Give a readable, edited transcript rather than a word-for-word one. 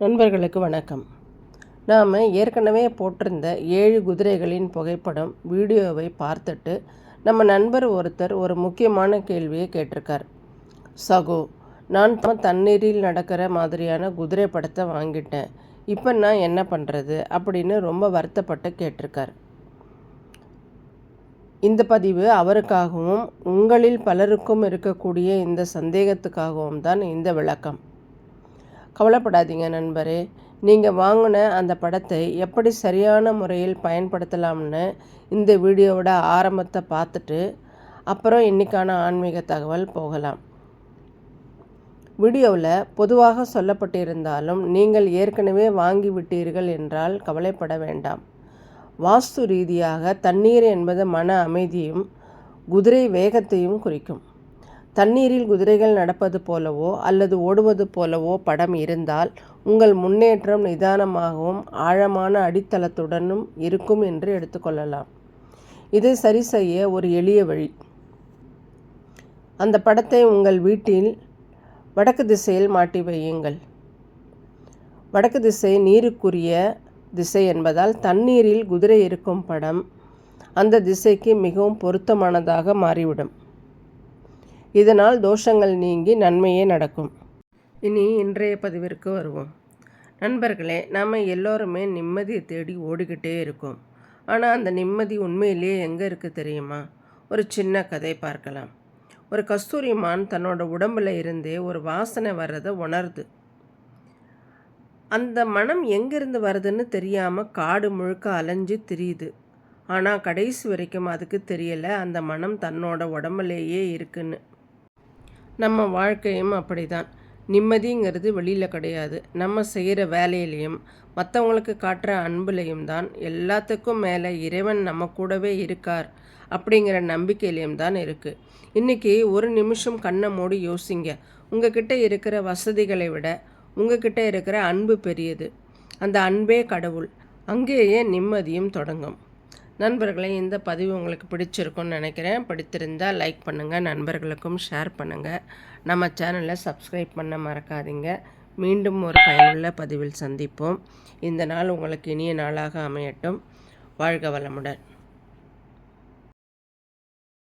நண்பர்களுக்கு வணக்கம். நாம் ஏற்கனவே போட்டிருந்த 7 குதிரைகளின் புகைப்படம் வீடியோவை பார்த்துட்டு நம்ம நண்பர் ஒருத்தர் ஒரு முக்கியமான கேள்வியை கேட்டிருக்கார். சகோ, நான் தண்ணீரில் நடக்கிற மாதிரியான குதிரை படத்தை வாங்கிட்டேன், இப்போ நான் என்ன பண்ணுறது அப்படின்னு ரொம்ப வருத்தப்பட்டு கேட்டிருக்கார். இந்த பதிவு அவருக்காகவும் உங்களில் பலருக்கும் இருக்கக்கூடிய இந்த சந்தேகத்துக்காகவும் தான் இந்த விளக்கம். கவலைப்படாதீங்க நண்பரே, நீங்கள் வாங்கின அந்த படத்தை எப்படி சரியான முறையில் பயன்படுத்தலாம்னு இந்த வீடியோவோட ஆரம்பத்தை பார்த்துட்டு அப்புறம் இன்றைக்கான ஆன்மீக தகவல் போகலாம். வீடியோவில் பொதுவாக சொல்லப்பட்டிருந்தாலும் நீங்கள் ஏற்கனவே வாங்கிவிட்டீர்கள் என்றால் கவலைப்பட வேண்டாம். வாஸ்து ரீதியாக தண்ணீர் என்பது மன அமைதியும் குதிரை வேகத்தையும் குறிக்கும். தண்ணீரில் குதிரைகள் நடப்பது போலவோ அல்லது ஓடுவது போலவோ படம் இருந்தால் உங்கள் முன்னேற்றம் நிதானமாகவும் ஆழமான அடித்தளத்துடனும் இருக்கும் என்று எடுத்துக்கொள்ளலாம். இதை சரி செய்ய ஒரு எளிய வழி. அந்த படத்தை உங்கள் வீட்டில் வடக்கு திசையில் மாட்டி வையுங்கள். வடக்கு திசை நீருக்குரிய திசை என்பதால் தண்ணீரில் குதிரை இருக்கும் படம் அந்த திசைக்கு மிகவும் பொருத்தமானதாக மாறிவிடும். இதனால் தோஷங்கள் நீங்கி நன்மையே நடக்கும். இனி இன்றைய பதிவிற்கு வருவோம். நண்பர்களே, நாம் எல்லோருமே நிம்மதியை தேடி ஓடிக்கிட்டே இருக்கோம். ஆனால் அந்த நிம்மதி உண்மையிலேயே எங்கே இருக்குது தெரியுமா? ஒரு சின்ன கதை பார்க்கலாம். ஒரு கஸ்தூரி மான் தன்னோட உடம்பில் இருந்தே ஒரு வாசனை வர்றதை உணருது. அந்த மனம் எங்கேருந்து வருதுன்னு தெரியாமல் காடு முழுக்க அலைஞ்சு திரியுது. ஆனால் கடைசி வரைக்கும் அதுக்கு தெரியலை அந்த மனம் தன்னோட உடம்புலேயே இருக்குன்னு. நம்ம வாழ்க்கையும் அப்படி தான். நிம்மதிங்கிறது வெளியில் கிடையாது. நம்ம செய்கிற வேலையிலையும் மற்றவங்களுக்கு காட்டுற அன்புலையும் தான். எல்லாத்துக்கும் மேலே இறைவன் நம்ம கூடவே இருக்கார் அப்படிங்கிற நம்பிக்கையிலையும் தான் இருக்குது. இன்றைக்கி ஒரு நிமிஷம் கண்ணை மூடி யோசிங்க. உங்ககிட்ட இருக்கிற வசதிகளை விட உங்ககிட்ட இருக்கிற அன்பு பெரியது. அந்த அன்பே கடவுள். அங்கேயே நிம்மதியும் தொடங்கும். நண்பர்களே, இந்த பதிவு உங்களுக்கு பிடிச்சிருக்குன்னு நினைக்கிறேன். பிடித்திருந்தால் லைக் பண்ணுங்கள், நண்பர்களுக்கும் ஷேர் பண்ணுங்கள். நம்ம சேனலை சப்ஸ்கிரைப் பண்ண மறக்காதீங்க. மீண்டும் ஒரு பயனுள்ள பதிவில் சந்திப்போம். இந்த நாள் உங்களுக்கு இனிய நாளாக அமையட்டும். வாழ்க வளமுடன்.